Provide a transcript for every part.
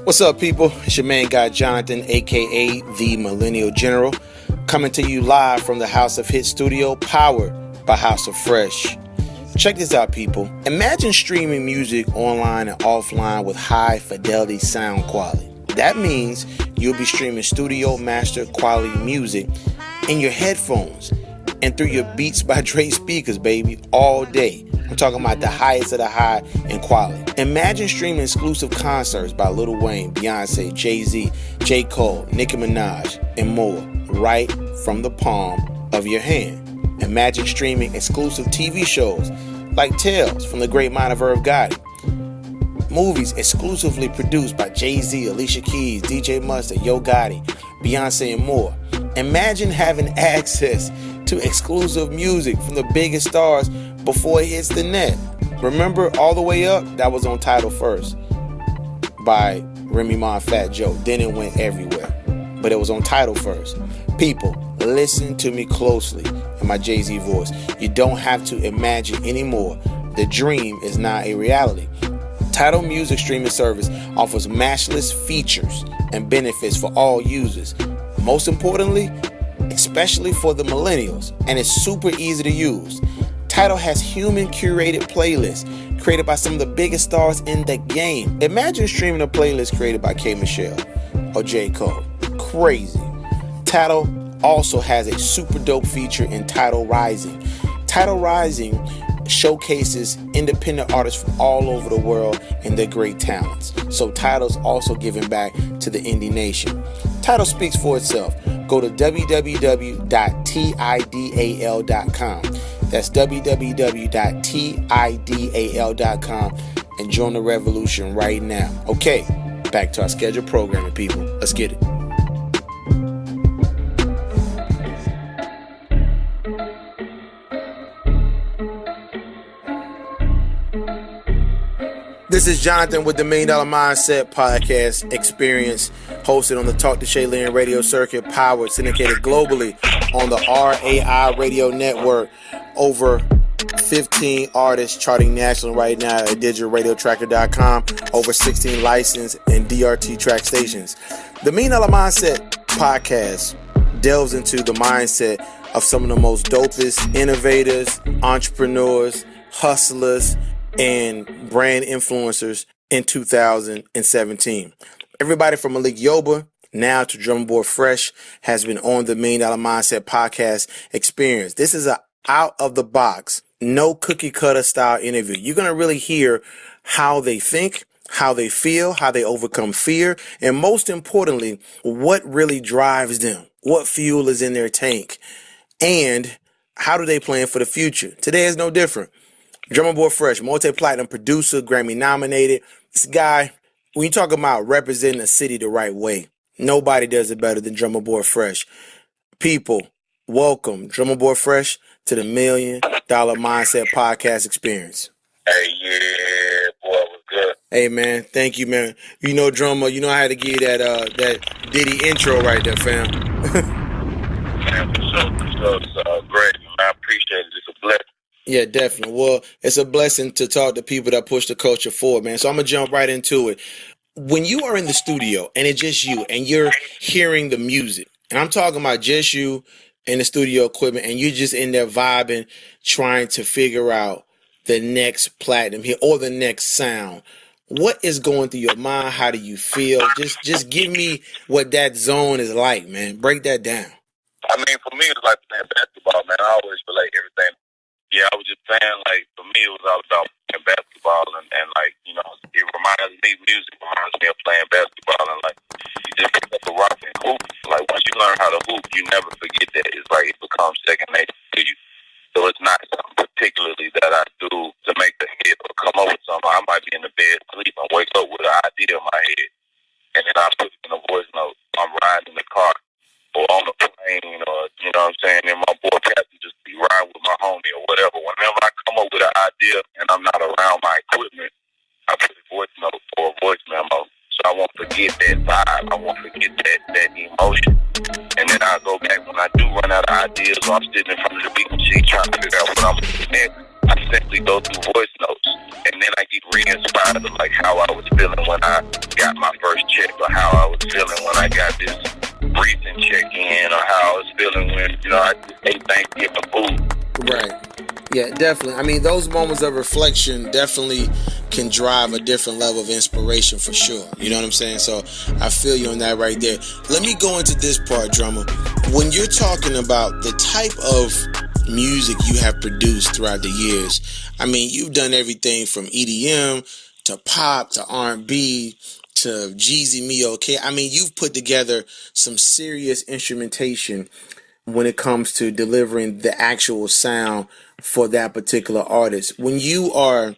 What's up, people? It's your main guy, Jonathan, a.k.a. the Millennial General, coming to you live from the House of Hit studio, powered by House of Fresh. Check this out, people. Imagine streaming music online and offline with high fidelity sound quality. That means you'll be streaming studio master quality music in your headphones and through your Beats by Dre speakers, baby, all day. I'm talking about the highest of the high in quality. Imagine streaming exclusive concerts by Lil Wayne, Beyonce, Jay-Z, J. Cole, Nicki Minaj, and more right from the palm of your hand. Imagine streaming exclusive TV shows like Tales from the Great Mind of Irv Gotti. Movies exclusively produced by Jay-Z, Alicia Keys, DJ Mustard, Yo Gotti, Beyonce, and more. Imagine having access to exclusive music from the biggest stars before it hits the net. Remember All the Way Up? That was on Tidal first by Remy Ma and Fat Joe. Then it went everywhere, but it was on Tidal first. People, listen to me closely in my Jay-Z voice. You don't have to imagine anymore. The dream is now a reality. Tidal music streaming service offers matchless features and benefits for all users. Most importantly, especially for the millennials, and it's super easy to use. Tidal has human curated playlists created by some of the biggest stars in the game. Imagine streaming a playlist created by K. Michelle or J. Cole. Crazy. Tidal also has a super dope feature in Tidal Rising. Tidal Rising showcases independent artists from all over the world and their great talents. So Tidal's also giving back to the indie nation. Tidal speaks for itself. Go to www.tidal.com. That's www.tidal.com and join the revolution right now. Okay, back to our scheduled programming, people. Let's get it. This is Jonathan with the $1 Million Mindset Podcast Experience, hosted on the Talk to Shaylin radio circuit, powered, syndicated globally on the RAI radio network. Over 15 artists charting nationally right now at digitalradiotracker.com. Over 16 licensed and DRT track stations. The $1 Million Mindset Podcast delves into the mindset of some of the most dopest innovators, entrepreneurs, hustlers, and brand influencers in 2017. Everybody from Malik Yoba now to Drumma Boy Fresh has been on the $1 Million Mindset Podcast Experience. This is a out of the box, no cookie cutter style interview. You're going to really hear how they think, how they feel, how they overcome fear, and most importantly, what really drives them, what fuel is in their tank, and how do they plan for the future. Today is no different. Drumma Boy Fresh, multi-platinum producer, Grammy nominated. This guy, when you talk about representing a city the right way, nobody does it better than Drumma Boy Fresh. People, welcome Drumma Boy Fresh to the $1 Million Mindset Podcast Experience. Hey, yeah, boy, what's good? Hey, man, thank you, man. You know, Drumma, you know I had to give you that Diddy intro right there, fam. Man, for sure, it's great, man. I appreciate it. It's a blessing. Yeah, definitely. Well, it's a blessing to talk to people that push the culture forward, man. So I'm going to jump right into it. When you are in the studio and it's just you and you're hearing the music, and I'm talking about just you in the studio equipment, and you're just in there vibing, trying to figure out the next platinum hit or the next sound. What is going through your mind? How do you feel? Just give me what that zone is like, man. Break that down. I mean, for me, it's like playing basketball, man. I always relate everything. Yeah, I was just saying, like, for me, it was all about playing basketball, and like, you know, it reminds me, music reminds me of playing basketball, and like, you just pick up a rock and hoop. Like, once you learn how to hoop, you never forget that. It's like, it becomes second nature to you. So it's not something particularly that I do to make the hit or come up with something. I might be in the bed, sleep, and wake up with an idea in my head, and then I put it in a voice note. I'm riding in the car or on the plane, or, you know what I'm saying, and my boy Captain just be riding with my homie or whatever. Whenever I come up with an idea and I'm not around my equipment, I put a voice note or a voice memo so I won't forget that vibe. I won't forget that emotion. And then I go back when I do run out of ideas or I'm sitting in front of the beat machine trying to figure out what I'm doing next. I simply go through voice notes, and then I get re-inspired of like how I was feeling when I got my first check, or how I was feeling when I got this recent check in, or how I was feeling when, I just ate Thanksgiving food. Right. Yeah, definitely. I mean, those moments of reflection definitely can drive a different level of inspiration for sure. You know what I'm saying? So I feel you on that right there. Let me go into this part, Drumma. When you're talking about the type of music you have produced throughout the years, I mean, you've done everything from EDM to pop to R&B to Jeezy Me Okay. I mean, you've put together some serious instrumentation when it comes to delivering the actual sound for that particular artist. When you are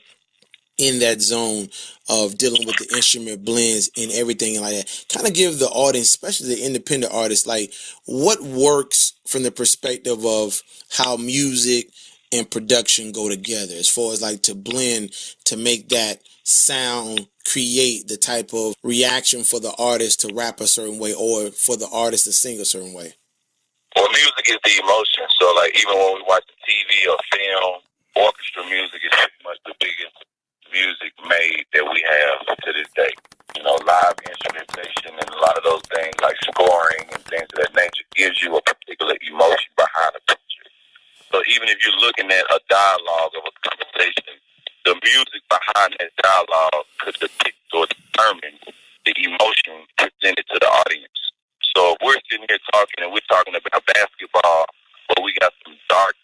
in that zone of dealing with the instrument blends and everything like that, kind of give the audience, especially the independent artists, like what works from the perspective of how music and production go together, as far as like to blend to make that sound create the type of reaction for the artist to rap a certain way or for the artist to sing a certain way. Well, music is the emotion. So, like, even when we watch TV or film, orchestra music is pretty much the biggest music made that we have to this day. Live instrumentation and a lot of those things, like scoring and things of that nature, gives you a particular emotion behind a picture. So, even if you're looking at a dialogue of a conversation, the music behind that dialogue could depict or determine the emotion presented to the audience. So if we're sitting here talking and we're talking about basketball, but we got some dark,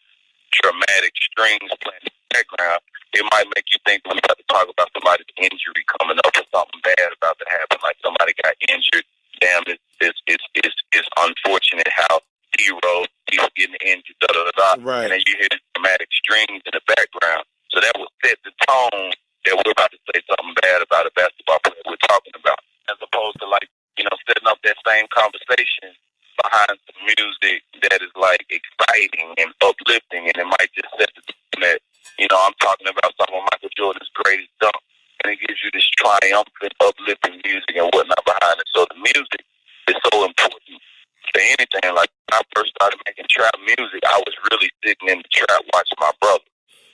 dramatic strings playing in the background, it might make you think we're about to talk about somebody's injury coming up or something bad about to happen, like somebody got injured. Damn, it's unfortunate how heroes keep getting injured, da-da-da-da. Right. And then you hear the dramatic strings in the background. So that will set the tone that we're about to say something bad about a basketball player we're talking about, as opposed to like, setting up that same conversation behind some music that is like exciting and uplifting, and it might just set the tone that, I'm talking about some of Michael Jordan's greatest dunk, and it gives you this triumphant, uplifting music and whatnot behind it. So the music is so important to anything. Like when I first started making trap music, I was really sitting in the trap watching my brother.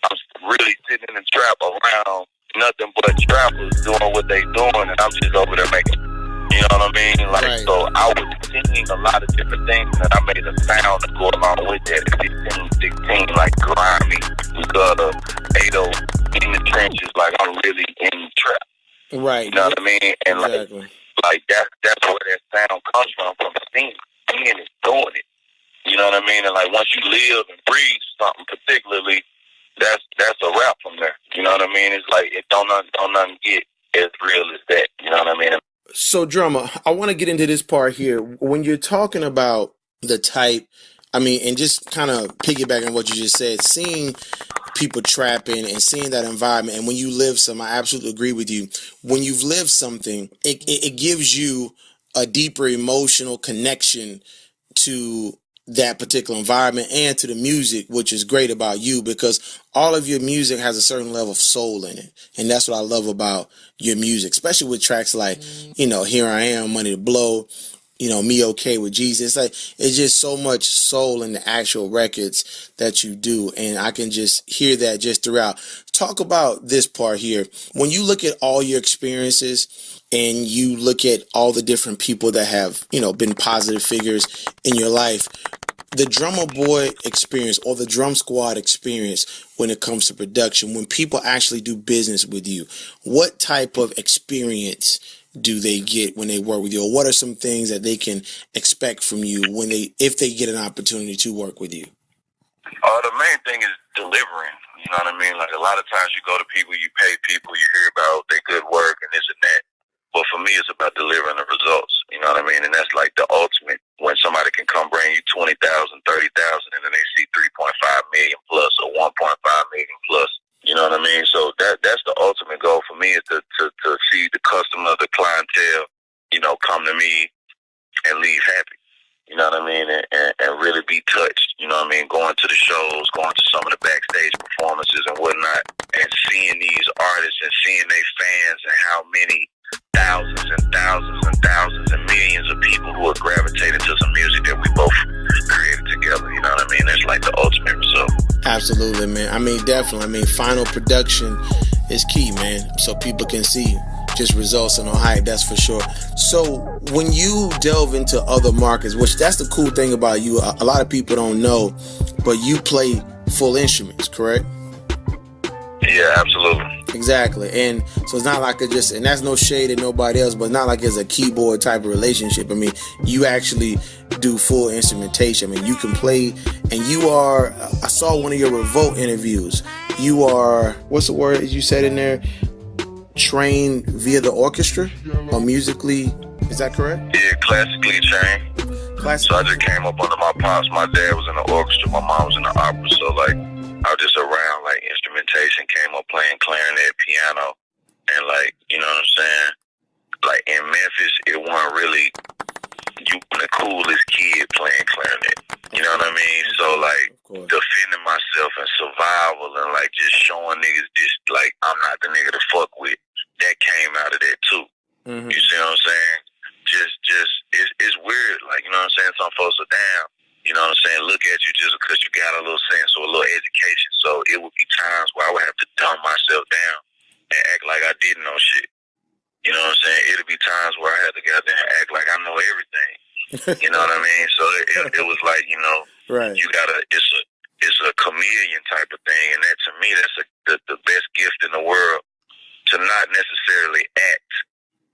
I was really sitting in the trap around nothing but trappers doing what they doing, and I'm just over there making. You know what I mean? Like, right. So I was singing a lot of different things, and I made a sound to go along with that at 15, 16, like grimy, gutter, 80, in the trenches, like I'm really in the trap. Right. You know what I mean? And exactly. like that's where that sound comes from seeing it, doing it. You know what I mean? And like once you live and breathe something particularly, that's a wrap from there. You know what I mean? It's like it don't nothing get as real as that. You know what I mean? So, Drumma, I want to get into this part here. When you're talking about the type, I mean, and just kind of piggyback on what you just said, seeing people trapping and seeing that environment, and when you live some, I absolutely agree with you. When you've lived something, it gives you a deeper emotional connection to that particular environment and to the music, which is great about you because all of your music has a certain level of soul in it. And that's what I love about your music, especially with tracks like, Here I Am, Money to Blow, Me Okay with Jesus. It's just so much soul in the actual records that you do. And I can just hear that just throughout. Talk about this part here. When you look at all your experiences and you look at all the different people that have, been positive figures in your life, the Drumma Boy experience or the Drum Squad experience when it comes to production, when people actually do business with you, what type of experience do they get when they work with you? Or what are some things that they can expect from you if they get an opportunity to work with you? The main thing is delivering. You know what I mean? Like a lot of times you go to people, you pay people, you hear about their good work and this and that. But for me, it's about delivering the results. You know what I mean? And that's like the ultimate. When somebody can come bring you 20,000, 30,000, and then they see 3.5 million plus or 1.5 million plus. You know what I mean? So that's the ultimate goal for me is to see the customer, the clientele, come to me and leave happy. You know what I mean? And really be touched. You know what I mean? Going to the shows, going to some of the backstage performances and whatnot, and seeing these artists and seeing their fans and how many thousands and thousands and thousands and millions of people who are gravitating to some music that we both created together. You know what I mean? That's like the ultimate result. Absolutely, man. I mean, definitely. I mean, final production is key, man. So people can see you. just results in a hype, that's for sure. So when you delve into other markets, which that's the cool thing about you, a lot of people don't know, but you play full instruments, correct? Yeah, absolutely. Exactly. And so it's not like and that's no shade at nobody else, but it's not like it's a keyboard type of relationship. I mean, you actually do full instrumentation. I mean, you can play, and you are, I saw one of your Revolt interviews. You are, what's the word you said in there? Trained via the orchestra or musically, is that correct? Yeah, classically trained. So I just came up under my pops. My dad was in the orchestra, my mom was in the opera, so like I was just around like instrumentation, came up playing clarinet, piano, and like, you know what I'm saying? Like in Memphis, it wasn't really you the coolest kid playing clarinet. You know what I mean? So like defending myself and survival and like just showing niggas this, like I'm not the nigga to fuck with. That came out of that too. Mm-hmm. You see what I'm saying? It's weird. Like, you know what I'm saying? Some folks are down. You know what I'm saying? Look at you just because you got a little sense or a little education. So it would be times where I would have to dumb myself down and act like I didn't know shit. You know what I'm saying? It'll be times where I had to get out there and act like I know everything. You know what I mean? So it was like, you know, right. You gotta. It's a chameleon type of thing, and that to me, that's the best gift in the world. To not necessarily act,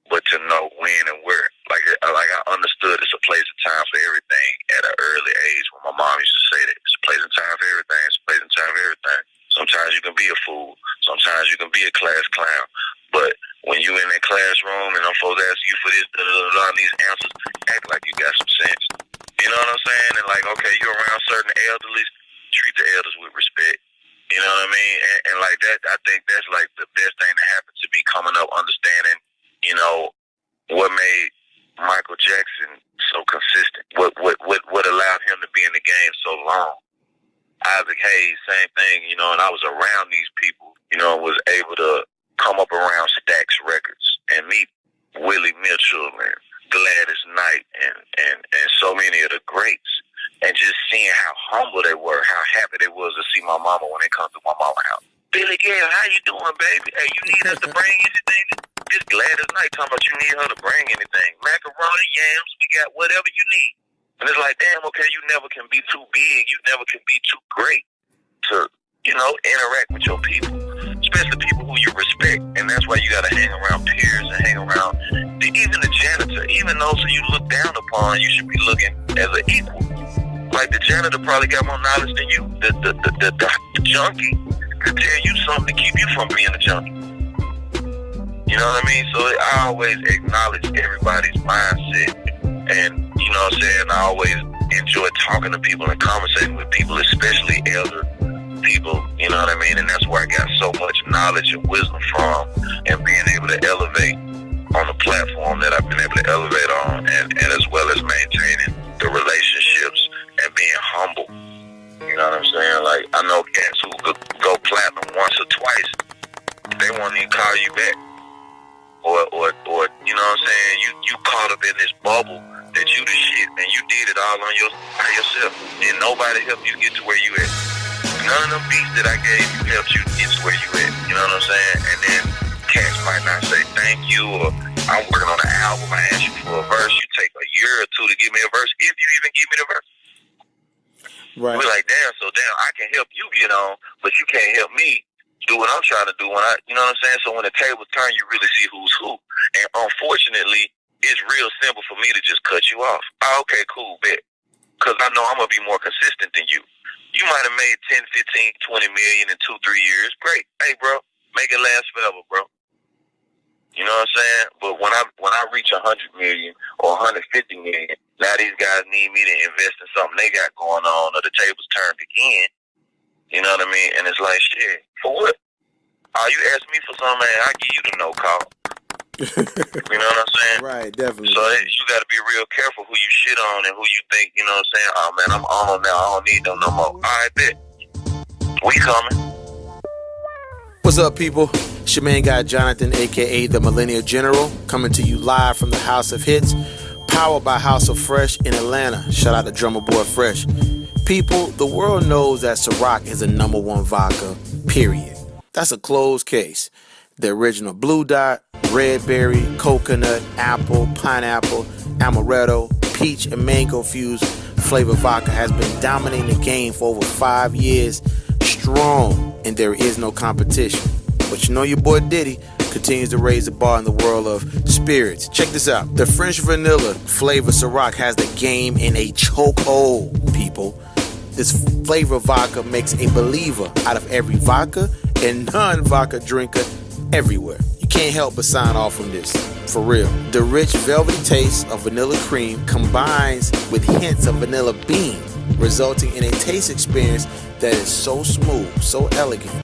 but to know when and where. Like I understood it's a place and time for everything at an early age. When my mom used to say that it's a place and time for everything. It's a place and time for everything. Sometimes you can be a fool. Sometimes you can be a class clown. But when you in that classroom and them folks ask you for this, these answers, act like you got some sense. You know what I'm saying? And like, okay, you're around certain elderlies, treat the elders with respect. You know what I mean? And like that, I think that's like the best thing that happened to me coming up, understanding, you know, what made Michael Jackson so consistent. What allowed him to be in the game so long. Isaac Hayes, same thing, you know, and I was around these people, you know, was able to come up around Stax Records and meet Willie Mitchell and Gladys Knight and so many of the greats. And just seeing how humble they were, how happy they was to see my mama when they come to my mama's house. Billy Gale, how you doing, baby? Hey, you need us to bring anything? This Gladys Knight talking about you need her to bring anything. Macaroni, yams, we got whatever you need. And it's like, damn, okay, you never can be too big. You never can be too great to, you know, interact with your people. Especially people who you respect. And that's why you got to hang around peers and hang around even the janitor. Even those who you look down upon, you should be looking as an equal. Like the janitor probably got more knowledge than you. The junkie could tell you something to keep you from being a junkie. You know what I mean? So I always acknowledge everybody's mindset. And, you know what I'm saying, I always enjoy talking to people and conversating with people, especially elder people, you know what I mean? And that's where I got so much knowledge and wisdom from, and being able to elevate on the platform that I've been able to elevate on, and as well as maintaining the relationships and being humble. You know what I'm saying? Like, I know cats who could go platinum once or twice, they won't even call you back. Or you know what I'm saying? You caught up in this bubble that you the shit, and you did it all by yourself. And nobody helped you get to where you at. None of them beats that I gave you helped you get to where you at. You know what I'm saying? And then cats might not say thank you, or I'm working on an album, I ask you for a verse, you take a year or two to give me a verse, if you even give me the verse. Right. We're like, damn, I can help you get on, but you can't help me do what I'm trying to do. You know what I'm saying? So when the tables turn, you really see who's who. And unfortunately, it's real simple for me to just cut you off. Oh, okay, cool, bet. Because I know I'm going to be more consistent than you. You might have made 10, 15, 20 million in 2-3 years. Great. Hey, bro, make it last forever, bro. You know what I'm saying? But when I reach 100 million or 150 million, now these guys need me to invest in something they got going on, or the tables turned again. You know what I mean? And it's like, shit, for what? Oh, you ask me for something, man, I'll give you the no call. You know what I'm saying? Right, definitely. So you got to be real careful who you shit on and who you think, you know what I'm saying? Oh, man, I'm on now. I don't need them no more. All right, bet. We coming. What's up, people? It's your main guy, Jonathan, a.k.a. the Millennial General, coming to you live from the House of Hits, powered by House of Fresh in Atlanta. Shout out to Drumma Boy Fresh. People, the world knows that Ciroc is the #1 vodka, period. That's a closed case. The original Blue Dot, Red Berry, Coconut, Apple, Pineapple, Amaretto, Peach, and Mango Fused flavor vodka has been dominating the game for over 5 years strong, and there is no competition. But you know your boy Diddy continues to raise the bar in the world of spirits. Check this out. The French vanilla flavor Ciroc has the game in a chokehold, people. This flavor vodka makes a believer out of every vodka and non-vodka drinker everywhere. You can't help but sign off on this. For real. The rich velvety taste of vanilla cream combines with hints of vanilla bean, resulting in a taste experience that is so smooth, so elegant.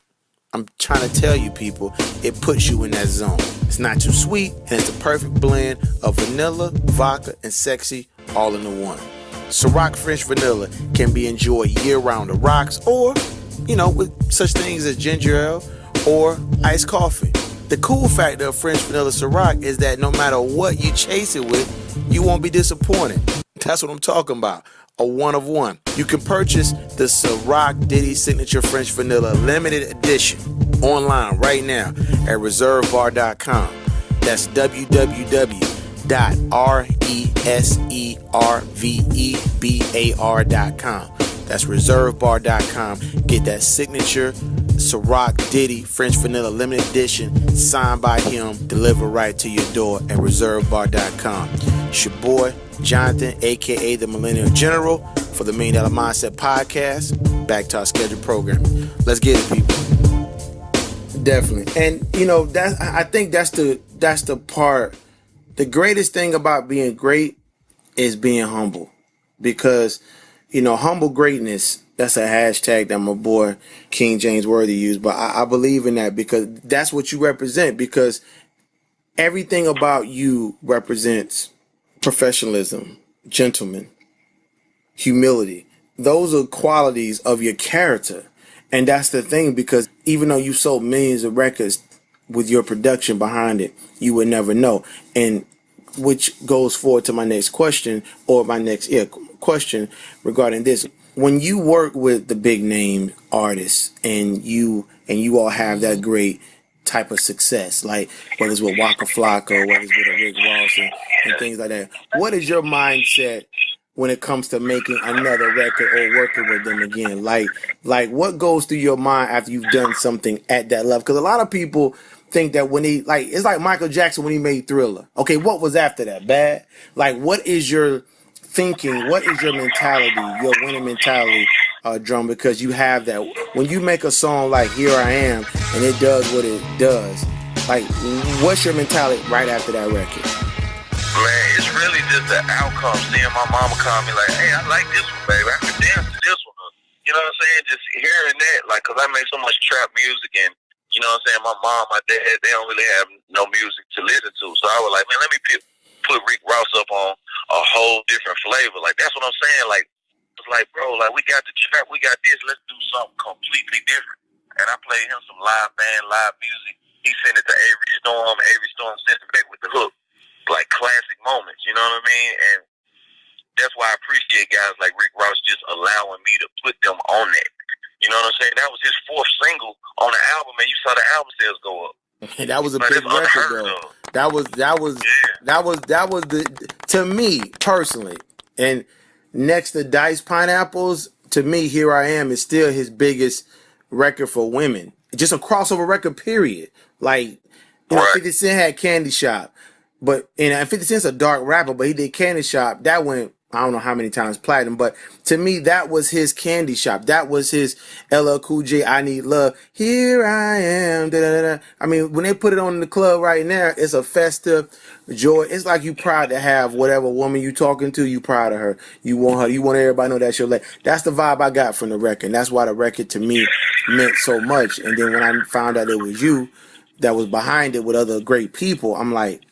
I'm trying to tell you people, it puts you in that zone. It's not too sweet, and it's a perfect blend of vanilla, vodka, and sexy all in the one. Ciroc French Vanilla can be enjoyed year-round on rocks or, with such things as ginger ale or iced coffee. The cool factor of French Vanilla Ciroc is that no matter what you chase it with, you won't be disappointed. That's what I'm talking about. A one of one. You can purchase the Ciroc Diddy Signature French Vanilla Limited Edition online right now at reservebar.com. That's www.reservebar.com. That's reservebar.com. Get that signature Ciroc Diddy French Vanilla Limited Edition signed by him, delivered right to your door at reservebar.com. It's your boy Jonathan, aka the Millennial General, for the $1 Million Mindset Podcast. Back to our scheduled programming. Let's get it, people. Definitely. And I think that's the part. The greatest thing about being great is being humble, because humble greatness, that's a hashtag that my boy King James Worthy used, but I believe in that because that's what you represent, because everything about you represents professionalism, gentleman, humility. Those are qualities of your character. And that's the thing, because even though you sold millions of records with your production behind it, you would never know. And which goes forward to my next question, or my next question regarding this. When you work with the big name artists and you all have that great type of success, like whether it's with Waka Flocka, whether it's with a Rick Ross and things like that, what is your mindset when it comes to making another record or working with them again? Like what goes through your mind after you've done something at that level? Because a lot of people think that when he, it's like Michael Jackson when he made Thriller. Okay, what was after that? Bad? Like, what is your thinking? What is your mentality, your winning mentality, Drum? Because you have that. When you make a song like Here I Am and it does what it does, like, what's your mentality right after that record? Man, it's really just the outcome. Seeing my mama call me like, hey, I like this one, baby. I can dance to this one. You know what I'm saying? Just hearing that, like, because I make so much trap music, and you know what I'm saying, my mom, my dad, they don't really have no music to listen to. So I was like, man, let me put Rick Ross up on a whole different flavor. Like, that's what I'm saying. Like, it's like, bro, like, we got the trap, we got this, let's do something completely different. And I played him some live band, live music. He sent it to Avery Storm. Avery Storm sent it back with the hook. Like, classic moments, you know what I mean? And that's why I appreciate guys like Rick Ross just allowing me to put them on that. You know what I'm saying? That was his 4th single on the album, and you saw the album sales go up. That was a big record, though. That was the, to me personally, and next to Diced Pineapples, to me, Here I Am is still his biggest record for women. Just a crossover record, period. Like, Right. 50 Cent had Candy Shop, but 50 Cent's a dark rapper, but he did Candy Shop. That went, I don't know how many times platinum, but to me, that was his Candy Shop. That was his LL Cool J, I Need Love. Here I am. Da, da, da. I mean, when they put it on in the club right now, it's a festive joy. It's like you proud to have whatever woman you talking to, you proud of her. You want her. You want everybody to know that's your lady. That's the vibe I got from the record. And that's why the record to me meant so much. And then when I found out it was you that was behind it with other great people, I'm like,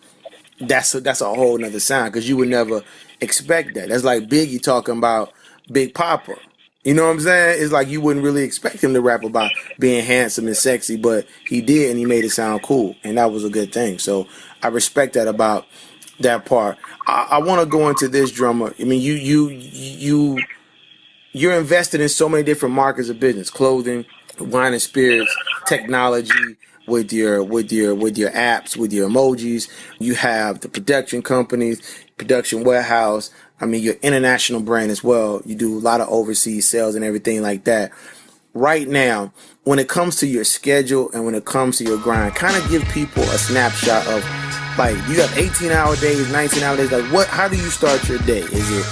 that's a whole nother sound, because you would never expect that. That's like Biggie talking about Big Papa. You know what I'm saying? It's like you wouldn't really expect him to rap about being handsome and sexy, but he did, and he made it sound cool, and that was a good thing. So I respect that about that part. I want to go into this, Drummer. I mean, you're invested in so many different markets of business: clothing, wine and spirits, technology, with your apps, with your emojis. You have the production companies, production warehouse. I mean, your international brand as well. You do a lot of overseas sales and everything like that. Right now, when it comes to your schedule and when it comes to your grind, kind of give people a snapshot of, like, you have 18-hour days, 19-hour days. Like, how do you start your day? Is it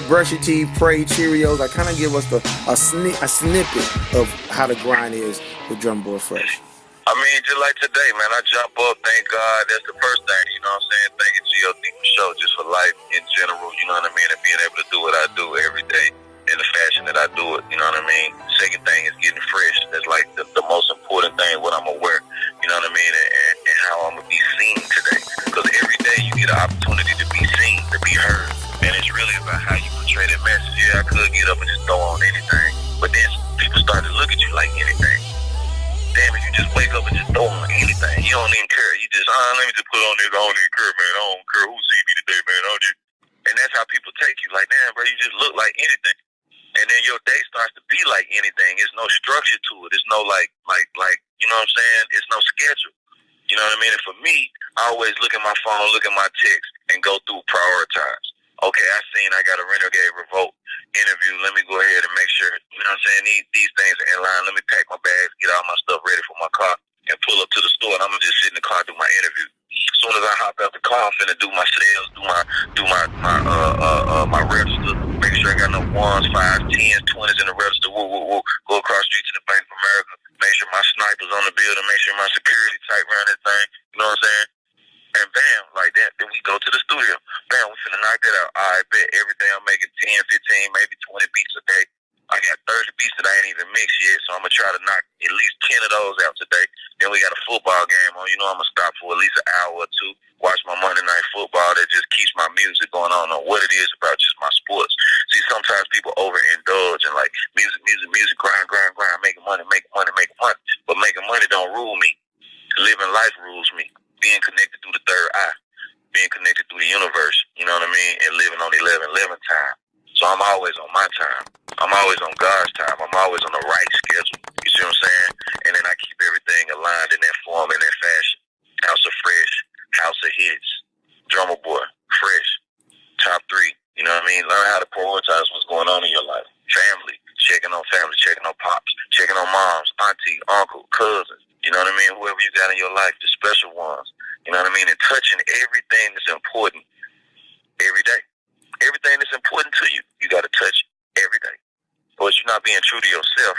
brush your teeth, pray, Cheerios? Like, kind of give us a snippet of how the grind is with Drumma Boy Fresh. I mean, just like today, man, I jump up, thank God. That's the first thing, you know what I'm saying? Thanking GLD for sure, just for life in general, you know what I mean? And being able to do what I do every day in the fashion that I do it, you know what I mean? Second thing is getting fresh. That's like the most important thing, what I'm gonna wear, you know what I mean? And how I'm gonna be seen today. Because every day you get an opportunity to be seen, to be heard. And it's really about how you portray that message. Yeah, I could get up and just throw on anything, but then people start to look at you like anything. Damn, if you just wake up and just throw on anything, you don't even care. You just, let me just put on this. I don't even care, man. I don't care who see me today, man. And that's how people take you. Like, damn, bro, you just look like anything. And then your day starts to be like anything. There's no structure to it. There's no like, you know what I'm saying? It's no schedule. You know what I mean? And for me, I always look at my phone, look at my text, and go through, prioritize. Okay, I got a Renegade Revolt interview. Let me go ahead and make sure, you know what I'm saying, these things are in line. Let me pack my bags, get all my stuff ready for my car, and pull up to the store, and I'm going to just sit in the car and do my interview. As soon as I hop out the car, I'm finna do my sales, do my register, make sure I got no 1s, 5s, 10s, 20s in the register, go across the street to the Bank of America, make sure my sniper's on the building, make sure my security tight around that thing, you know what I'm saying? And bam, like that, then we go to the studio. Bam, we finna knock that out. All right, bet every day I'm making 10, 15, maybe 20 beats a day. I got 30 beats that I ain't even mixed yet, so I'm gonna try to knock at least 10 of those out today. Then we got a football game on. You know I'm gonna stop for at least an hour or two, watch my Monday night football. That just keeps my music going on what it is about just my sports. See, sometimes people overindulge and like music, grind, making money. But making money don't rule me. Living life rules me. Being connected through the third eye, being connected through the universe, you know what I mean, and living on 11 time. So I'm always on my time. I'm always on God's time. I'm always on the right schedule. You see what I'm saying? And then I keep everything aligned in that form, in that fashion. House of Fresh, House of Hits, Drumma Boy Fresh, top 3. You know what I mean? Learn how to prioritize what's going on in your life. Family, checking on pops, checking on moms, auntie, uncle, cousins. You know what I mean? Whoever you got in your life, the special ones. You know what I mean? And touching everything that's important every day. Everything that's important to you, you got to touch every day. Or else you're not being true to yourself.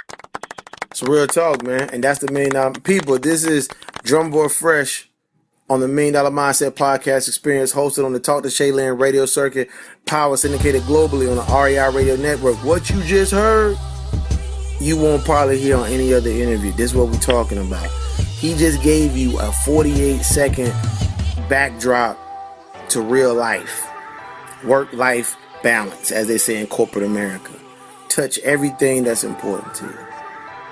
It's real talk, man. And that's the $1 Million people. This is Drumma Boy Fresh on the $1 Million Mindset Podcast Experience, hosted on the Talk to Shayland radio circuit, power syndicated globally on the REI radio network. What you just heard, you won't probably hear on any other interview. This is what we're talking about. He just gave you a 48-second backdrop to real life. Work-life balance, as they say in corporate America. Touch everything that's important to you.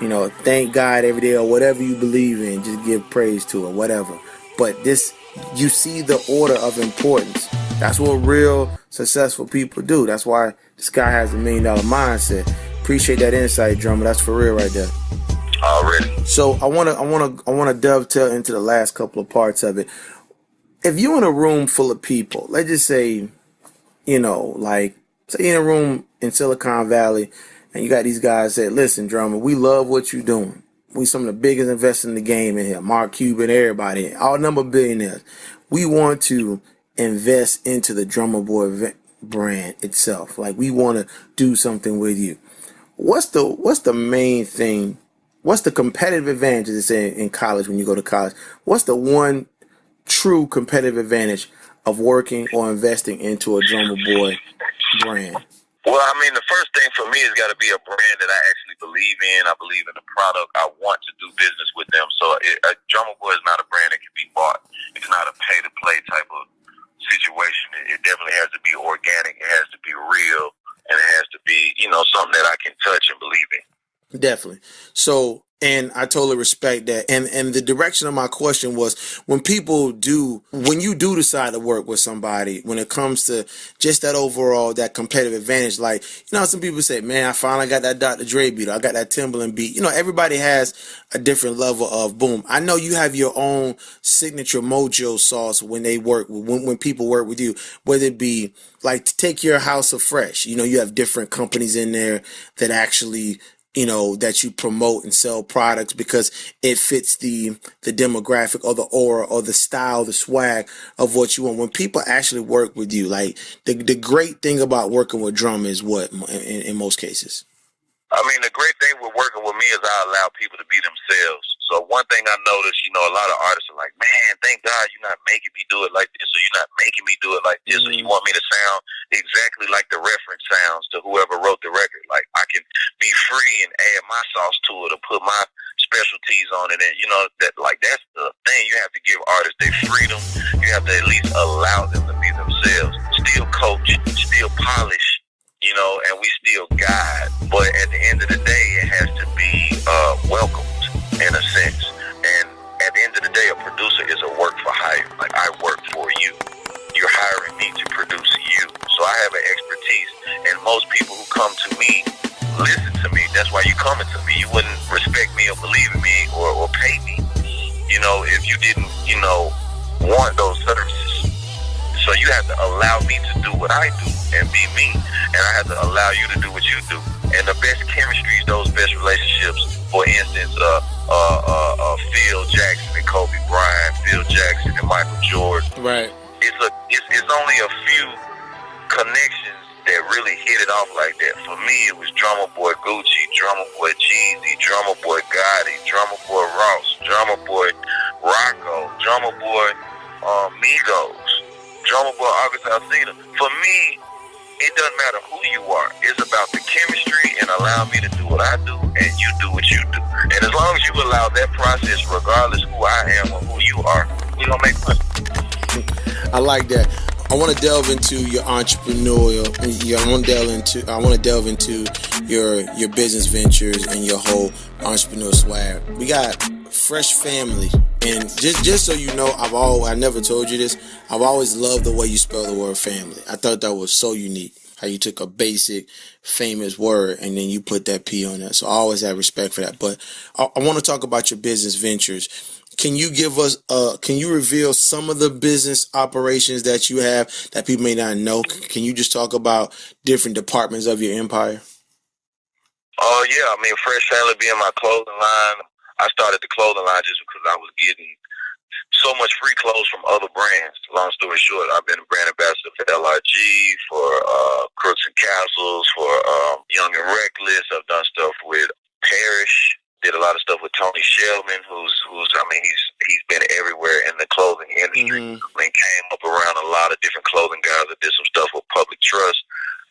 You know, thank God every day or whatever you believe in. Just give praise to it, whatever. But this, you see the order of importance. That's what real successful people do. That's why this guy has a $1 million mindset. Appreciate that insight, Drumma. That's for real right there. Already. So I wanna dovetail into the last couple of parts of it. If you're in a room full of people, let's just say, you know, like say in a room in Silicon Valley, and you got these guys that, listen, Drumma, we love what you're doing. We some of the biggest investors in the game in here. Mark Cuban, everybody, all number of billionaires. We want to invest into the Drumma Boy brand itself. Like, we want to do something with you. What's the main thing? What's the competitive advantage, as they say in college when you go to college? What's the one true competitive advantage of working or investing into a Drumma Boy brand? Well, I mean, the first thing for me has got to be a brand that I actually believe in. I believe in the product. I want to do business with them. So Drumma Boy is not a brand that can be bought. It's not a pay-to-play type of situation. It definitely has to be organic. It has to be real. And it has to be, you know, something that I can touch and believe in. Definitely. So And I totally respect that. And the direction of my question was, when you do decide to work with somebody, when it comes to just that overall, that competitive advantage, like, some people say, man, I finally got that Dr. Dre beat, or I got that Timbaland beat. Everybody has a different level of boom. I know you have your own signature mojo sauce when people work with you, whether it be like, to take your House of Fresh, you have different companies in there that actually, that you promote and sell products because it fits the demographic or the aura or the style, the swag of what you want. When people actually work with you, like, the great thing about working with Drumma is what in most cases? I mean, the great thing with working with me is I allow people to be themselves. So one thing I noticed, a lot of artists are like, man, thank God you're not making me do it like this, or you're not making me do it like this, or you want me to sound exactly like the reference sounds to whoever wrote the record. Like, I can be free and add my sauce to it or put my specialties on it. And, that's the thing. You have to give artists their freedom. You have to at least allow them to be themselves. Still coach, still polish, and we still guide. But at the end of the day, it has to be welcomed in a sense. And at the end of the day, a producer is a work for hire. Like, I work for you. You're hiring me to produce you. So I have an expertise. And most people who come to me listen to me. That's why you coming to me. You wouldn't respect me or believe in me or pay me, if you didn't, want those services. So you have to allow me to do what I do and be me. And I have to allow you to do what you do. And the best chemistry is those best relationships. For instance, Phil Jackson and Kobe Bryant, Phil Jackson and Michael Jordan. Right. It's only a few connections that really hit it off like that. For me, it was Drumma Boy Gucci, Drumma Boy Jeezy, Drumma Boy Gotti, Drumma Boy Ross, Drumma Boy Rocco, Drumma Boy Migos, Drumma Boy August Alsina. For me, it doesn't matter who you are. It's about the chemistry and allow me to do what I do and you do what you do. And as long as you allow that process, regardless who I am or who you are, we're going to make money. I like that. I want to delve into your entrepreneurial. I want to delve into your business ventures and your whole entrepreneurial swag. We got Fresh Family, and just so you know, I never told you this. I've always loved the way you spell the word family. I thought that was so unique. How you took a basic, famous word and then you put that P on that. So I always have respect for that. But I want to talk about your business ventures. Can you can you reveal some of the business operations that you have that people may not know? Can you just talk about different departments of your empire? Oh, yeah. I mean, Fresh Family being my clothing line, I started the clothing line just because I was getting so much free clothes from other brands. Long story short, I've been a brand ambassador for LRG, for Crooks and Castles, for Young and Reckless. I've done stuff with Parrish. Did a lot of stuff with Tony Shelman, who's he's been everywhere in the clothing industry. I mean, came up around a lot of different clothing guys. I did some stuff with Public Trust.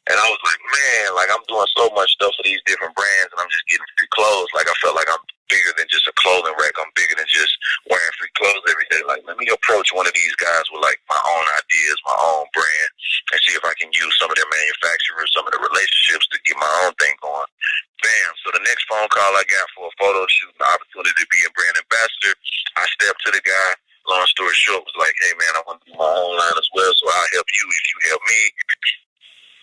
And I was like, man, like, I'm doing so much stuff for these different brands and I'm just getting free clothes. Like, I felt like I'm bigger than just a clothing rack. I'm bigger than just wearing free clothes every day. Like, let me approach one of these guys with, like, my own ideas, my own brand, and see if I can use some of their manufacturers, some of the relationships to get my own thing going. Bam. So the next phone call I got for a photo shoot, the opportunity to be a brand ambassador, I stepped to the guy. Long story short, was like, hey, man, I want to do my own line as well, so I'll help you if you help me.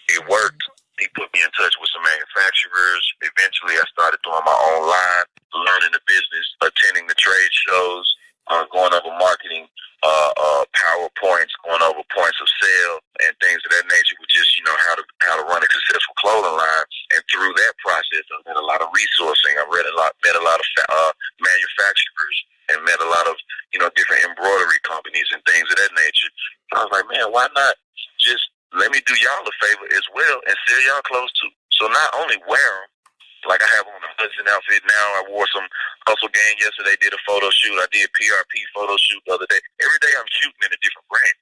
It worked. He put me in touch with some manufacturers. Eventually, I started doing my own line, learning the business, attending the trade shows, going over marketing PowerPoints, going over points of sale, and things of that nature. With just how to run a successful clothing line. And through that process, I met a lot of resourcing. I met a lot of manufacturers, and met a lot of different embroidery companies and things of that nature. So I was like, man, why not just let me do y'all a favor as well and sell y'all clothes too. So not only wear them, like I have on the Hudson outfit now. I wore some Hustle Gang yesterday, did a photo shoot. I did PRP photo shoot the other day. Every day I'm shooting in a different brand.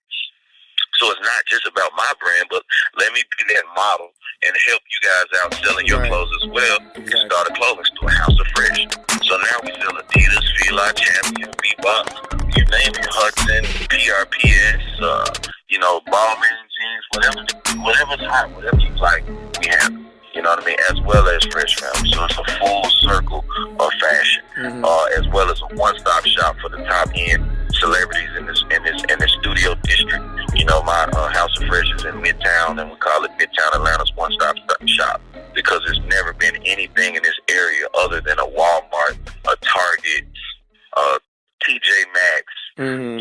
So it's not just about my brand, but let me be that model and help you guys out selling your clothes as well. And start a clothing store, House of Fresh. So now we sell Adidas, Fila, Champion, Bebop, you name it, Hudson, PRPS, Ballman jeans, whatever's hot, whatever you like, we have it. You know what I mean? As well as Fresh Family. So it's a full circle of fashion, as well as a one-stop shop for the top-end celebrities in this studio district. You know, my House of Fresh is in Midtown, and we call it Midtown Atlanta's one-stop shop because there's never been anything in this area other than a Walmart, a Target, TJ Maxx.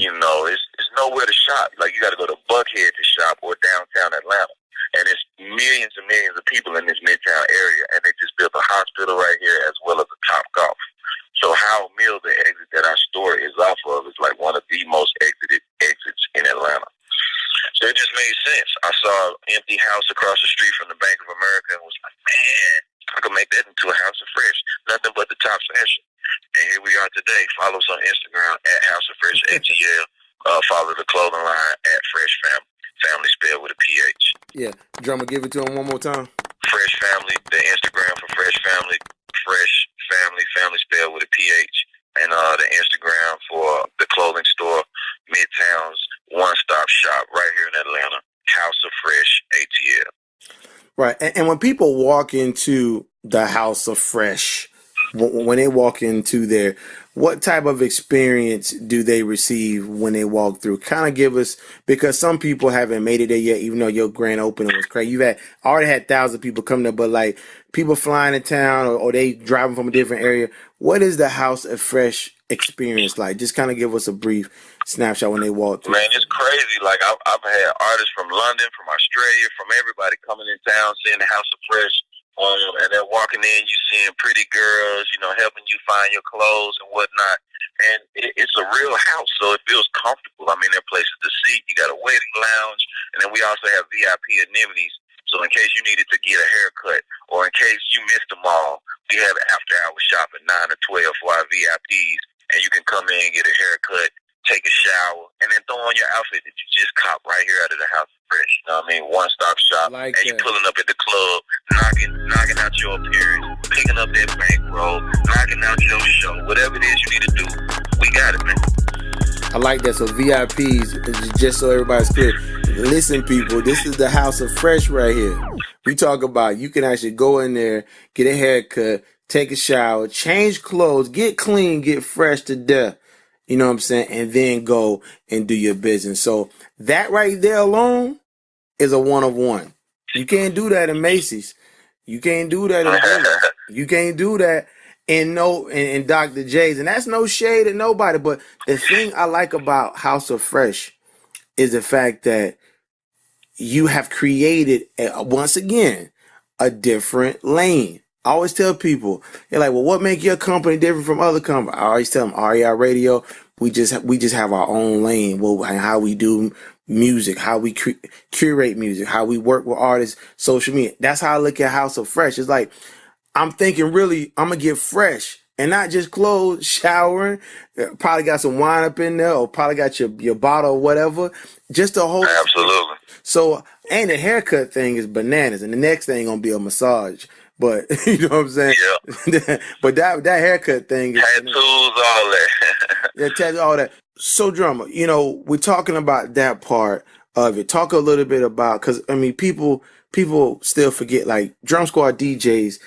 You know, it's nowhere to shop. Like, you got to go to Buckhead to shop or downtown Atlanta. And it's millions and millions of people in this Midtown area, and they just built a hospital right here as well as a Top Golf. So Howard Mill, the exit that our store is off of, is like one of the most exited exits in Atlanta. So it just made sense. I saw an empty house across the street from the Bank of America and was like, man, I could make that into a House of Fresh. Nothing but the top fashion. And here we are today. Follow us on Instagram at House of Fresh ATL. Follow the clothing line at Fresh Family. Family spelled with a PH. Yeah. Drumma, give it to him one more time. Fresh Family, the Instagram for Fresh Family. Fresh Family, family spelled with a PH. And the Instagram for the clothing store, Midtown's one-stop shop right here in Atlanta. House of Fresh ATL. Right. And when people walk into the House of Fresh, when they walk into there, what type of experience do they receive when they walk through? Kind of give us, because some people haven't made it there yet, even though your grand opening was crazy. You've already had thousands of people come there, but like people flying to town or they driving from a different area. What is the House of Fresh experience like? Just kind of give us a brief snapshot when they walk through. Man, it's crazy. Like I've had artists from London, from Australia, from everybody coming in town, seeing the House of Fresh. And then walking in, you seeing pretty girls, you know, helping you find your clothes and whatnot. And it's a real house, so it feels comfortable. I mean, there are places to sit. You got a waiting lounge. And then we also have VIP amenities. So in case you needed to get a haircut or in case you missed the mall, we have after-hour shopping 9 to 12 for our VIPs. And you can come in and get a haircut, take a shower, and then throw on your outfit that you just caught right here out of the House of Fresh. You know what I mean? One-stop shop. Like and you pulling up at the club, knocking out your appearance, picking up that bankroll, knocking out your show, whatever it is you need to do. We got it, man. I like that. So VIPs, just so everybody's clear. Listen, people, this is the House of Fresh right here. We talk about you can actually go in there, get a haircut, take a shower, change clothes, get clean, get fresh to death. You know what I'm saying? And then go and do your business. So that right there alone is a one of one. You can't do that in Macy's. You can't do that in Drumma. You can't do that in Dr. J's. And that's no shade at nobody. But the thing I like about House of Fresh is the fact that you have created, once again, a different lane. I always tell people, they're like, well, what make your company different from other companies? I always tell them, REI Radio, we just have our own lane. Well, how we do music, how we curate music, how we work with artists, social media. That's how I look at House of Fresh. It's like, I'm thinking really, I'm going to get fresh and not just clothes, showering, probably got some wine up in there or probably got your bottle or whatever. Just a whole. Absolutely. So, and the haircut thing is bananas. And the next thing going to be a massage. But you know what I'm saying? Yeah. But that haircut thing is tattoos, all that. Yeah, tattoos, all that. So Drumma, you know, we're talking about that part of it. Talk a little bit about, because I mean, people still forget, like Drum Squad DJs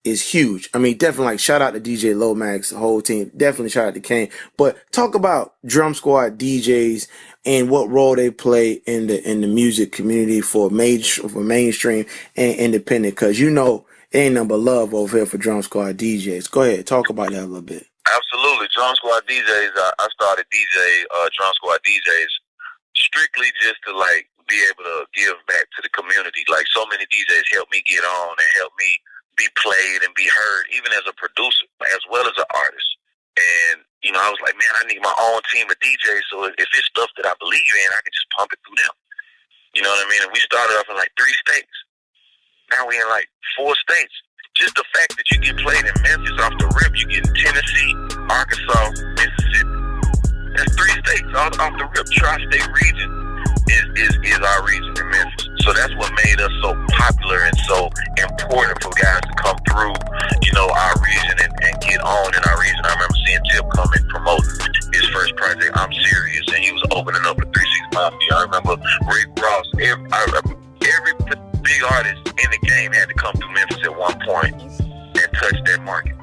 is huge. I mean, definitely, like, shout out to DJ Lomax, the whole team. Definitely shout out to Kane. But talk about Drum Squad DJs and what role they play in the music community for mainstream and independent. Because you know, ain't nothing but love over here for Drum Squad DJs. Go ahead, talk about that a little bit. Absolutely. Drum Squad DJs, I started Drum Squad DJs strictly just to, like, be able to give back to the community. Like, so many DJs helped me get on and help me be played and be heard, even as a producer, as well as an artist. And, you know, I was like, man, I need my own team of DJs, so if it's stuff that I believe in, I can just pump it through them. You know what I mean? And we started off in, like, 3 states. Now we in, like, 4 states. Just the fact that you get played in Memphis off the rip, you get in Tennessee, Arkansas, Mississippi. That's 3 states off the rip. Tri-state region is our region in Memphis. So that's what made us so popular and so important for guys to come through, you know, our region and get on in our region. I remember seeing Tip come and promote his first project, I'm Serious, and he was opening up a 365. I remember Rick Ross. Every big artists in the game had to come through Memphis at one point and touch that market.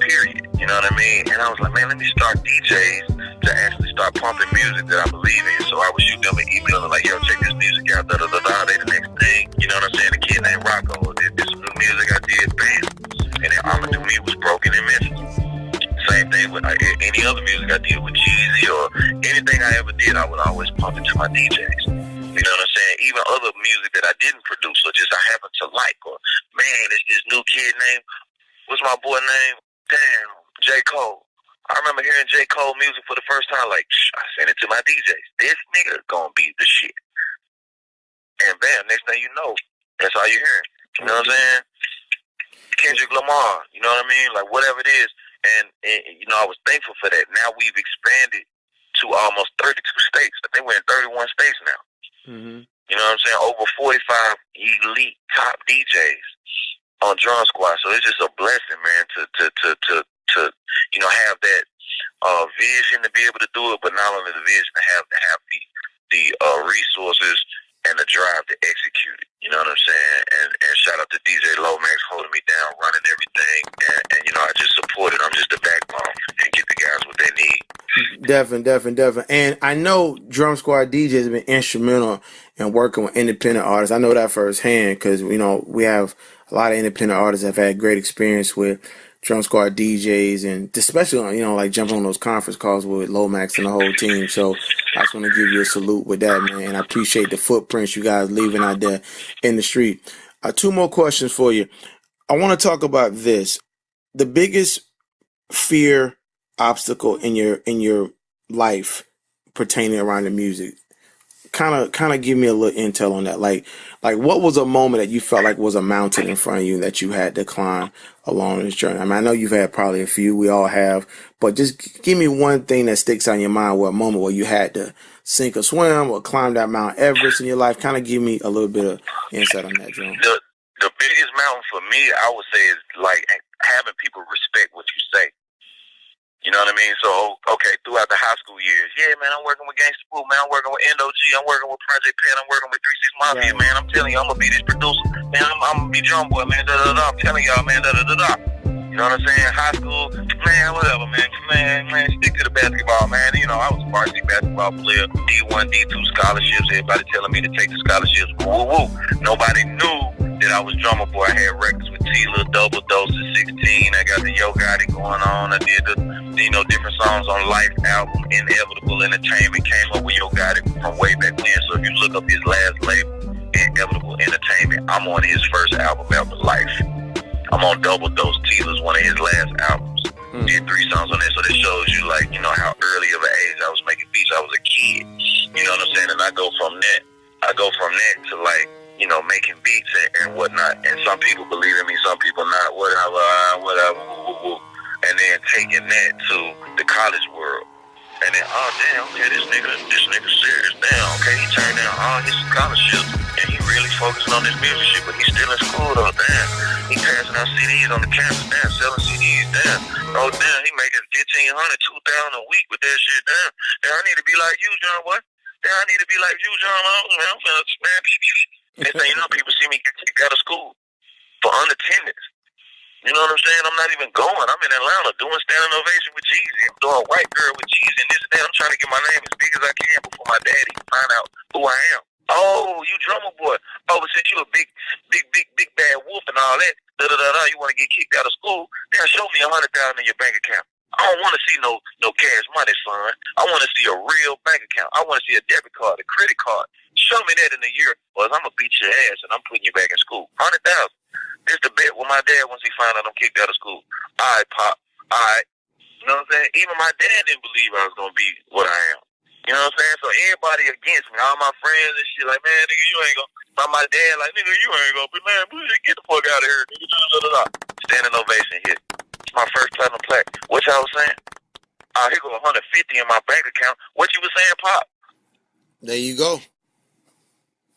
Period. You know what I mean? And I was like, man, let me start DJs to actually start pumping music that I believe in. So I would shoot them an email like, yo, check this music out, da da da da. They the next thing. You know what I'm saying? The kid named Rocco did this new music I did, bam. And then I'ma Do Me was broken in Memphis. Same thing with any other music I did with Jeezy or anything I ever did, I would always pump it to my DJs. You know what I'm saying? Even other music that I didn't produce or just I happen to like, or man, it's this new kid named, what's my boy name? Damn, J. Cole. I remember hearing J. Cole music for the first time, like, I sent it to my DJs. This nigga gonna be the shit. And bam, next thing you know, that's all you hearing. You know what I'm saying? Kendrick Lamar, you know what I mean? Like, whatever it is. And you know, I was thankful for that. Now we've expanded to almost 32 states. I think we're in 31 states now. Mm-hmm. You know what I'm saying? Over 45 elite top DJs on Drum Squad. So it's just a blessing, man, to you know, have that vision to be able to do it, but not only the vision, to have the resources and the drive to execute it. You know what I'm saying? And shout out to DJ Lomax holding me down, running everything. And you know, I just support it. I'm just the backbone and get the guys what they need. Definitely. And I know Drum Squad DJs have been instrumental in working with independent artists. I know that firsthand because, you know, we have a lot of independent artists that have had great experience with Drum Squad DJs, and especially, you know, like jumping on those conference calls with Lomax and the whole team. So I just want to give you a salute with that, man. And I appreciate the footprints you guys leaving out there in the street. Two more questions for you. I want to talk about this. The biggest fear obstacle in your life pertaining around the music. Kind of give me a little intel on that. Like what was a moment that you felt like was a mountain in front of you that you had to climb along this journey? I mean, I know you've had probably a few, we all have, but just give me one thing that sticks out in your mind, where a moment where you had to sink or swim or climb that Mount Everest in your life. Kind of give me a little bit of insight on that, John. The biggest mountain for me, I would say, is like having people respect what you say. You know what I mean? So, okay, throughout the high school years, yeah, man, I'm working with Gangsta Boo, man, I'm working with NOG, I'm working with Project Pen, I'm working with 36 Mafia, man, I'm telling you, I'm going to be this producer, man, I'm going to be Drum Boy, man, da-da-da, I'm telling y'all, man, da-da-da-da. You know what I'm saying? High school, man, whatever, man, stick to the basketball, man. You know, I was a varsity basketball player, D1, D2 scholarships, everybody telling me to take the scholarships, woo-woo. Nobody knew that I was Drumma Boy. I had records with Tila, Double Doses, 16. I got the Yo Gotti going on. I did the, you know, different songs on Life album. Inevitable Entertainment came up with Yo Gotti from way back when. So if you look up his last label, Inevitable Entertainment, I'm on his first album, Life. I'm on Double Dose. Tila's one of his last albums. Did 3 songs on there. So this shows you, like, you know, how early of an age I was making beats. I was a kid. You know what I'm saying? And I go from that to, like, you know, making beats and whatnot. And some people believe in me, some people not, whatever. And then taking that to the college world. And then, oh, damn, okay, this nigga serious. Damn, okay, he turned down all his scholarships and he really focusing on this music shit, but he's still in school, though. Damn, he passing out CDs on the campus. Damn, selling CDs. Damn, oh, damn, he making $1,500, $2,000 a week with that shit. Damn, I need to be like you, John, what? Damn, I need to be like you, John. Man, I'm finna smash. Next thing you know, people see me get kicked out of school for unattendance. You know what I'm saying? I'm not even going. I'm in Atlanta doing standing ovation with Jeezy. I'm doing White Girl with Jeezy and this and that. I'm trying to get my name as big as I can before my daddy can find out who I am. Oh, you Drumma Boy. Oh, but since you a big bad wolf and all that, you want to get kicked out of school? Then show me $100,000 in your bank account. I don't want to see no cash money, son. I want to see a real bank account. I want to see a debit card, a credit card. Show me that in a year, or I'm going to beat your ass and I'm putting you back in school. 100,000. This the bet with my dad once he found out I'm kicked out of school. All right, Pop. All right. You know what I'm saying? Even my dad didn't believe I was going to be what I am. You know what I'm saying? So everybody against me, all my friends and shit, like, man, nigga, you ain't going to. My dad, like, nigga, you ain't going to be, man, get the fuck out of here, nigga. Standing ovation hit. It's my first platinum plaque. What y'all was saying? Here go 150 in my bank account. What you was saying, Pop? There you go.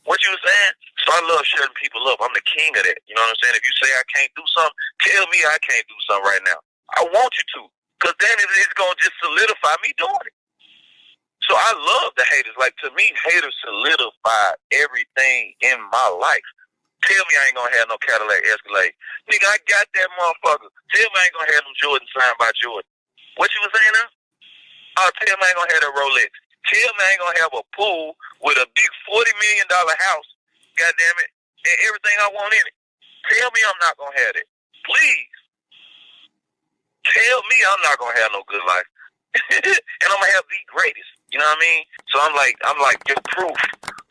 What you was saying? So I love shutting people up. I'm the king of that. You know what I'm saying? If you say I can't do something, tell me I can't do something right now. I want you to. Because then it's going to just solidify me doing it. So I love the haters. Like, to me, haters solidify everything in my life. Tell me I ain't gonna have no Cadillac Escalade. Nigga, I got that motherfucker. Tell me I ain't gonna have them Jordan signed by Jordan. What you was saying now? Oh, tell me I ain't gonna have that Rolex. Tell me I ain't gonna have a pool with a big $40 million house, goddamn it, and everything I want in it. Tell me I'm not gonna have that. Please. Tell me I'm not gonna have no good life. And I'm gonna have the greatest. You know what I mean? So I'm like your proof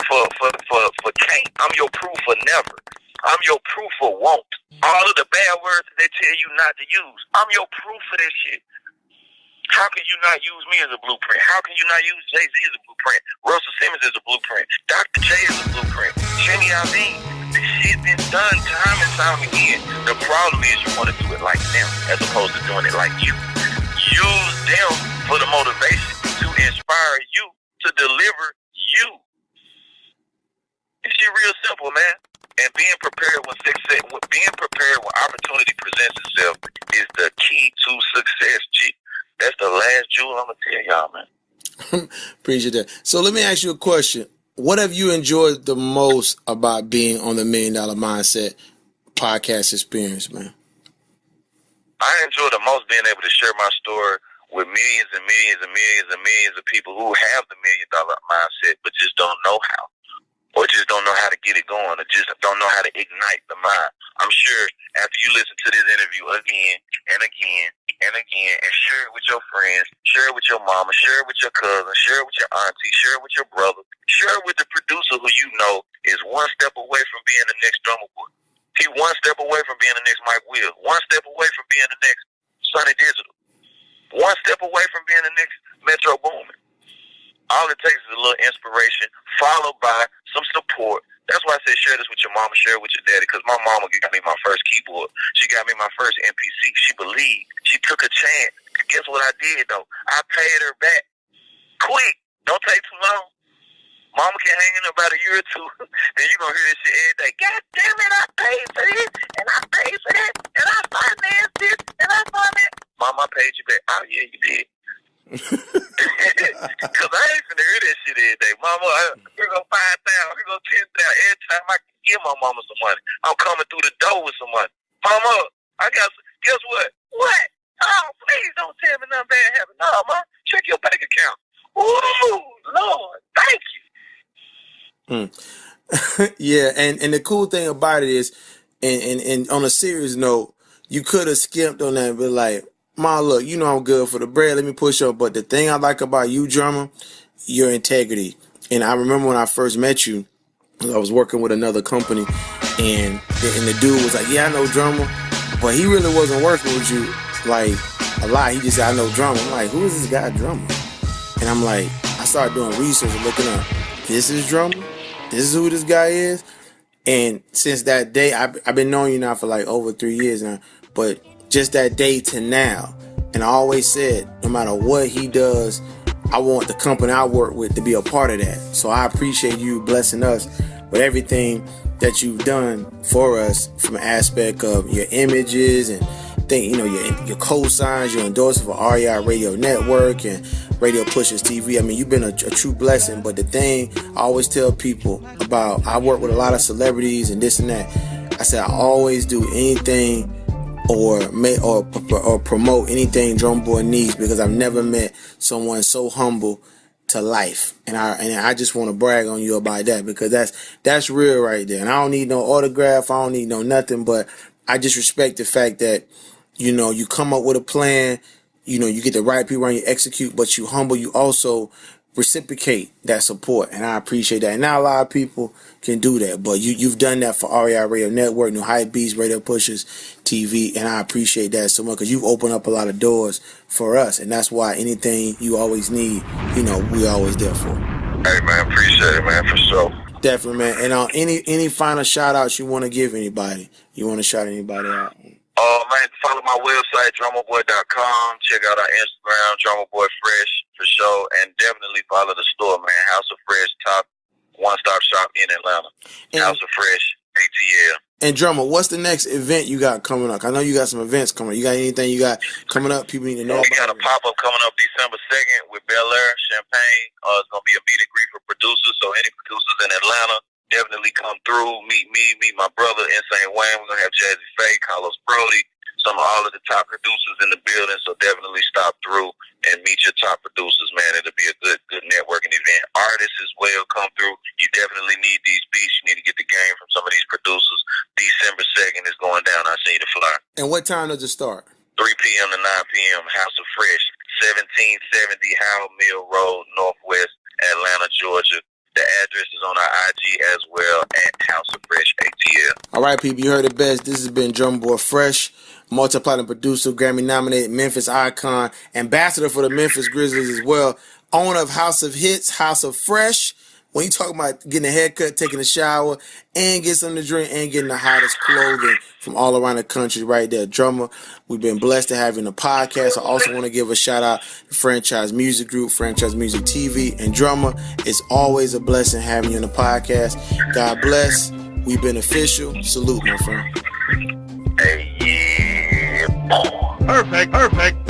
for can't. I'm your proof for never. I'm your proof for won't. All of the bad words that they tell you not to use, I'm your proof for that shit. How can you not use me as a blueprint? How can you not use Jay-Z as a blueprint? Russell Simmons as a blueprint? Dr. J as a blueprint? Jimmy Iovine? This shit been done time and time again. The problem is you want to do it like them as opposed to doing it like you. Use them for the motivation to inspire you to deliver you. This shit real simple, man. And being prepared when opportunity presents itself is the key to success, G. That's the last jewel I'm gonna tell y'all, man. Appreciate that. So let me ask you a question. What have you enjoyed the most about being on the $1 Million Mindset podcast experience, man? I enjoy the most being able to share my story with millions and millions and millions and millions of people who have the $1 Million Mindset but just don't know how. Or just don't know how to get it going, or just don't know how to ignite the mind. I'm sure after you listen to this interview again and again and again, and share it with your friends, share it with your mama, share it with your cousin, share it with your auntie, share it with your brother, share it with the producer who you know is one step away from being the next Drumma Boy. He one step away from being the next Mike Will, one step away from being the next Sonny Digital, one step away from being the next Metro Boomin. All it takes is a little inspiration, followed by some support. That's why I say share this with your mama, share it with your daddy, because my mama got me my first keyboard. She got me my first MPC. She believed. She took a chance. Guess what I did, though? I paid her back. Quick. Don't take too long. Mama can hang in about a year or two. Then you're going to hear this shit every day. God damn it, I paid for this, and I paid for that, and I financed this, and I financed. Mama, I paid you back. Oh, yeah, you did. Cause I ain't finna hear that shit every day. Mama, here go 5,000, here go 10,000. Every time I can give my mama some money, I'm coming through the door with some money. Mama, I got. Guess what? What? Oh, please don't tell me nothing bad happened. No, ma, check your bank account. Ooh, Lord, thank you. Yeah, and the cool thing about it is, and on a serious note, you could have skipped on that and be like, Ma, look, you know I'm good for the bread. Let me push up. But the thing I like about you, Drumma, your integrity. And I remember when I first met you, I was working with another company, and the dude was like, yeah, I know Drumma. But he really wasn't working with you like a lot. He just said, I know Drumma. I'm like, who is this guy, Drumma? And I'm like, I started doing research and looking up, this is Drumma? This is who this guy is? And since that day, I've been knowing you now for like over 3 years now. But just that day to now, and I always said, no matter what he does, I want the company I work with to be a part of that. So I appreciate you blessing us with everything that you've done for us, from an aspect of your images and your cosigns, your endorsement for REI Radio Network and Radio Pushers TV. I mean, you've been a true blessing. But the thing I always tell people about, I work with a lot of celebrities and this and that. I said I always do anything or promote anything Drumma Boy needs, because I've never met someone so humble to life, and I just want to brag on you about that, because that's real right there. And I don't need no autograph, I don't need no nothing, but I just respect the fact that you come up with a plan, you get the right people around you, execute, but you humble, you also reciprocate that support, and I appreciate that. And not a lot of people can do that, but you've done that for REI Radio Network, New Hype Beats, Radio Pushers TV, and I appreciate that so much, because you've opened up a lot of doors for us, and that's why anything you always need, we're always there for. Hey man, appreciate it, man, for sure. Definitely, man. And any final shout outs you want to give anybody? You want to shout anybody out? Man, follow my website, Drummaboy.com. Check out our Instagram, Drumma Boy Fresh, for sure. And definitely follow the store, man. House of Fresh, top one-stop shop in Atlanta. House of Fresh, ATL. And Drumma, what's the next event you got coming up? I know you got some events coming up. You got anything you got coming up people need to know about? We got a pop-up coming up December 2nd with Bel Air, Champagne. It's going to be a meet and greet for producers. So any producers in Atlanta, definitely come through, meet me, meet my brother. Little Insane Wayne. We're gonna have Jazzy Faye, Carlos Brody, all of the top producers in the building. So definitely stop through and meet your top producers, man. It'll be a good networking event. Artists as well come through. You definitely need these beats. You need to get the game from some of these producers. December 2nd is going down. I see the flyer. And what time does it start? 3 p.m. to 9 p.m. House of Fresh, 1770 Howell Mill Road, Northwest Atlanta, Georgia. The address is on our IG as well at House of Fresh ATL. All right, people, you heard it best. This has been Drumma Boy Fresh, multi-platinum producer, Grammy-nominated Memphis icon, ambassador for the Memphis Grizzlies as well, owner of House of Hits, House of Fresh. When you talk about getting a haircut, taking a shower, and get something to drink, and getting the hottest clothing from all around the country right there, Drumma, we've been blessed to have you in the podcast. I also want to give a shout out to Franchise Music Group, Franchise Music TV, and Drumma. It's always a blessing having you in the podcast. God bless. We've been official. Salute, my friend. Hey, yeah. Perfect.